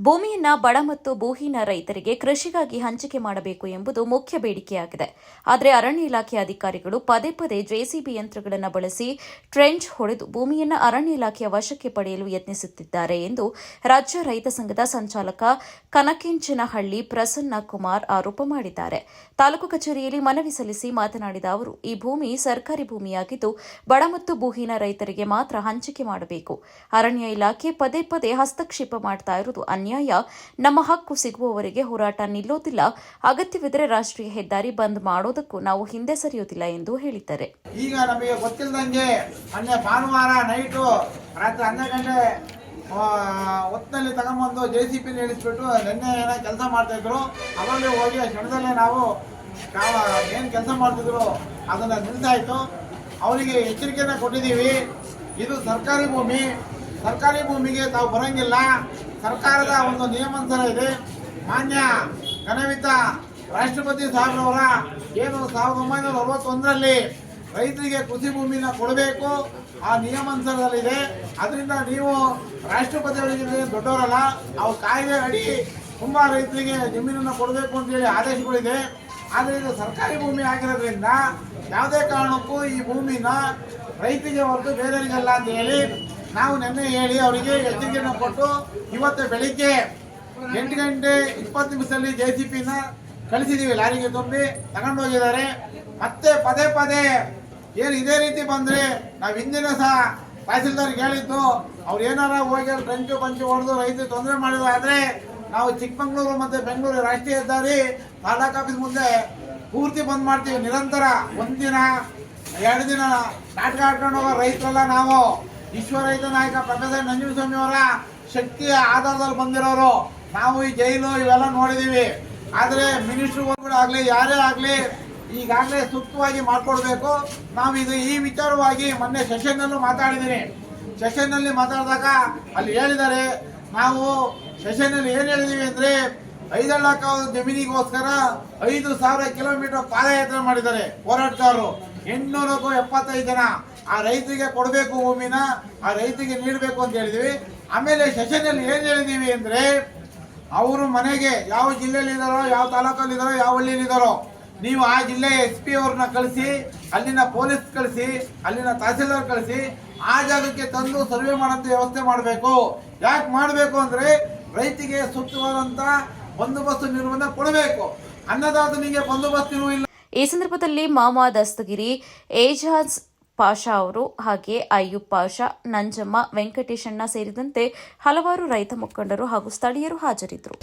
ಭೂಮಿಯನ್ನ ಬಡ ಮತ್ತು ಭೂಹೀನ ರೈತರಿಗೆ ಕೃಷಿಗಾಗಿ ಹಂಚಿಕೆ ಮಾಡಬೇಕು ಎಂಬುದು ಮುಖ್ಯ ಬೇಡಿಕೆಯಾಗಿದೆ. ಆದರೆ ಅರಣ್ಯ ಇಲಾಖೆ ಅಧಿಕಾರಿಗಳು ಪದೇ ಪದೇ ಜೆಸಿಬಿ ಯಂತ್ರಗಳನ್ನು ಬಳಸಿ ಟ್ರೆಂಚ್ ಹೊಡೆದು ಭೂಮಿಯನ್ನು ಅರಣ್ಯ ಇಲಾಖೆಯ ವಶಕ್ಕೆ ಪಡೆಯಲು ಯತ್ನಿಸುತ್ತಿದ್ದಾರೆ ಎಂದು ರಾಜ್ಯ ರೈತ ಸಂಘದ ಸಂಚಾಲಕ ಕನಕೆಂಚನಹಳ್ಳಿ ಪ್ರಸನ್ನ ಕುಮಾರ್ ಆರೋಪ ಮಾಡಿದ್ದಾರೆ. ತಾಲೂಕು ಕಚೇರಿಯಲ್ಲಿ ಮನವಿ ಸಲ್ಲಿಸಿ ಮಾತನಾಡಿದ ಅವರು, ಈ ಭೂಮಿ ಸರ್ಕಾರಿ ಭೂಮಿಯಾಗಿದ್ದು ಬಡ ಮತ್ತು ಭೂಹೀನ ರೈತರಿಗೆ ಮಾತ್ರ ಹಂಚಿಕೆ ಮಾಡಬೇಕು. ಅರಣ್ಯ ಇಲಾಖೆ ಪದೇ ಪದೇ ಹಸ್ತಕ್ಷೇಪ ಮಾಡ್ತಾ ಇರುವುದು ಅನ್ಯಾಯ. ನಮ್ಮ ಹಕ್ಕು ಸಿಗುವವರೆಗೆ ಹೋರಾಟ ನಿಲ್ಲೋದಿಲ್ಲ. ಅಗತ್ಯವಿದ್ದರೆ ರಾಷ್ಟ್ರೀಯ ಹೆದ್ದಾರಿ ಬಂದ್ ಮಾಡೋದಕ್ಕೂ ನಾವು ಹಿಂದೆ ಸರಿಯೋದಿಲ್ಲ ಎಂದು ಹೇಳಿದ್ದಾರೆ. ಈಗ ನಮಗೆ ಗೊತ್ತಿಲ್ಲದಂಗೆ ಭಾನುವಾರ ನೈಟು ರಾತ್ರಿ 12 ಗಂಟೆ ಹೊತ್ತಿನಲ್ಲಿ ತಗೊಂಬಂದು ಜೆಸಿಬಿ ಇಳಿಸ್ಬಿಟ್ಟು ನಿನ್ನೆ ಏನೋ ಕೆಲಸ ಮಾಡ್ತಾ ಇದ್ರು. ಅವಾಗಲೇ ಹೋಗಿ ಆ ಕ್ಷಣದಲ್ಲೇ ನಾವು ಏನು ಕೆಲಸ ಮಾಡ್ತಿದ್ರು ಅದನ್ನ ನಿಲ್ಸಾಯ್ತು. ಅವರಿಗೆ ಎಚ್ಚರಿಕೆಯನ್ನು ಕೊಟ್ಟಿದ್ದೀವಿ. ಇದು ಸರ್ಕಾರಿ ಭೂಮಿ, ಸರ್ಕಾರಿ ಭೂಮಿಗೆ ತಾವು ಬರೋಂಗಿಲ್ಲ. ಸರ್ಕಾರದ ಒಂದು ನಿಯಮಾನುಸಾರ ಇದೆ. ಮಾನ್ಯ ಘನವಿತ ರಾಷ್ಟ್ರಪತಿ ಸಾಹೇಬ್ರವರ ಏನು 1961ರಲ್ಲಿ ರೈತರಿಗೆ ಕೃಷಿ ಭೂಮಿನ ಕೊಡಬೇಕು, ಆ ನಿಯಮಾನುಸಾರದಲ್ಲಿದೆ. ಅದರಿಂದ ನೀವು ರಾಷ್ಟ್ರಪತಿಯವರಿಗೆ ದೊಡ್ಡವರಲ್ಲ, ಅವ್ರ ಕಾಯ್ದೆ ಅಡಿ ತುಂಬ ರೈತರಿಗೆ ಜಮೀನನ್ನು ಕೊಡಬೇಕು ಅಂತೇಳಿ ಆದೇಶಗಳಿದೆ. ಆದರೆ ಇದು ಸರ್ಕಾರಿ ಭೂಮಿ ಆಗಿರೋದ್ರಿಂದ ಯಾವುದೇ ಕಾರಣಕ್ಕೂ ಈ ಭೂಮಿನ ರೈತರಿಗೆ ಹೊರತು ಬೇರೆಯವರಿಗಲ್ಲ ಅಂತ ಹೇಳಿ ನಾವು ನಿನ್ನೆ ಹೇಳಿ ಅವರಿಗೆ ಎಚ್ಚರಿಕೆಯನ್ನು ಕೊಟ್ಟು ಇವತ್ತು ಬೆಳಿಗ್ಗೆ 8 ಗಂಟೆ 20 ನಿಮಿಷದಲ್ಲಿ ಜೆಸಿಬಿನ ಕಳಿಸಿದ್ದೀವಿ. ಲಾರಿಗೆ ತುಂಬಿ ತಗೊಂಡು ಹೋಗಿದ್ದಾರೆ. ಮತ್ತೆ ಪದೇ ಪದೇ ಏನು ಇದೇ ರೀತಿ ಬಂದರೆ ನಾವು ಹಿಂದಿನ ಸಹ ತಹಸೀಲ್ದಾರ್ಗೆ ಹೇಳಿದ್ದು, ಅವ್ರು ಏನಾರ ಹೋಗಿ ಟ್ರೆಂಚು ಪಂಚು ಹೊಡೆದು ರೈತರಿಗೆ ತೊಂದರೆ ಮಾಡಿದ್ರು ಆದರೆ ನಾವು ಚಿಕ್ಕಮಗಳೂರು ಮತ್ತು ಬೆಂಗಳೂರು ರಾಷ್ಟ್ರೀಯ ಹೆದ್ದಾರಿ ತಾಲೂಕು ಆಫೀಸ್ ಮುಂದೆ ಪೂರ್ತಿ ಬಂದ್ ಮಾಡ್ತೀವಿ. ನಿರಂತರ 1 ದಿನ 2 ದಿನ ನಾಟಕ ಆಡ್ಕೊಂಡು ಹೋಗೋ ರೈತರೆಲ್ಲ ನಾವು ವಿಶ್ವ ರೈತ ನಾಯಕ ಪ್ರೊಫೆಸರ್ ನಂಜುಂಡಸ್ವಾಮಿ ಅವರ ಶಕ್ತಿಯ ಆಧಾರದಲ್ಲಿ ಬಂದಿರೋರು. ನಾವು ಈ ಜೈಲು ಇವೆಲ್ಲ ನೋಡಿದೀವಿ. ಆದರೆ ಮಿನಿಸ್ಟರ್ ಆಗಲಿ ಯಾರೇ ಆಗಲಿ ಈಗಾಗಲೇ ಸೂಕ್ತವಾಗಿ ಮಾಡ್ಕೊಡ್ಬೇಕು. ನಾವು ಈ ವಿಚಾರವಾಗಿ ಮೊನ್ನೆ ಸೆಷನ್ನಲ್ಲೂ ಮಾತಾಡಿದ್ದೀನಿ. ಸೆಷನ್ನಲ್ಲಿ ಮಾತಾಡಿದಾಗ ಅಲ್ಲಿ ಹೇಳಿದ್ದಾರೆ, ನಾವು ಸೆಷನ್ನಲ್ಲಿ ಏನು ಹೇಳಿದೀವಿ ಅಂದರೆ 5 ಲಕ್ಷ ಜಮೀನಿಗೋಸ್ಕರ 5,000 ಕಿಲೋಮೀಟರ್ ಪಾದಯಾತ್ರೆ ಮಾಡಿದ್ದಾರೆ ಹೋರಾಟಗಾರರು. 875 ಜನ ಆ ರೈತರಿಗೆ ಕೊಡಬೇಕು ಭೂಮಿನ, ಆ ರೈತರಿಗೆ ನೀಡಬೇಕು ಅಂತ ಹೇಳಿದ್ವಿ. ಆಮೇಲೆ ಸೆಷನ್ನಲ್ಲಿ ಏನು ಹೇಳಿದೀವಿ ಅಂದರೆ, ಅವರು ಮನೆಗೆ ಯಾವ ಜಿಲ್ಲೆಯಲ್ಲಿ ಇದ್ದಾರೋ, ಯಾವ ತಾಲೂಕಲ್ಲಿ ಇದ್ದಾರೋ, ಯಾವ ಹಳ್ಳಿಯಲ್ಲಿ ಇದ್ದಾರೋ, ನೀವು ಆ ಜಿಲ್ಲೆಯ SP ಅವ್ರನ್ನ ಕಳಿಸಿ, ಅಲ್ಲಿನ ಪೊಲೀಸ್ ಕಳಿಸಿ, ಅಲ್ಲಿನ ತಹಸೀಲ್ದಾರ್ ಕಳಿಸಿ, ಆ ಜಾಗಕ್ಕೆ ತಂದು ಸರ್ವೆ ಮಾಡೋಂಥ ವ್ಯವಸ್ಥೆ ಮಾಡಬೇಕು. ಯಾಕೆ ಮಾಡಬೇಕು ಅಂದರೆ ರೈತಿಗೆ ಸೂಕ್ತವಾದಂಥ ಬಂದೋಬಸ್ತು ನಿರ್ಬಂಧ ಕೊಡಬೇಕು. ಅನ್ನದಾತನಿಗೆ ಬಂದೋಬಸ್ತು ಇಲ್ಲ. ಈ ಸಂದರ್ಭದಲ್ಲಿ ಮಾಮಾ ದಸ್ತಗಿರಿ, ಏಜಾಜ್ ಪಾಷಾ ಅವರು, ಹಾಗೆ ಅಯ್ಯೂಬ್ ಪಾಷಾ, ನಂಜಮ್ಮ, ವೆಂಕಟೇಶಣ್ಣ ಸೇರಿದಂತೆ ಹಲವಾರು ರೈತ ಮುಖಂಡರು ಹಾಗೂ ಸ್ಥಳೀಯರು ಹಾಜರಿದ್ದರು.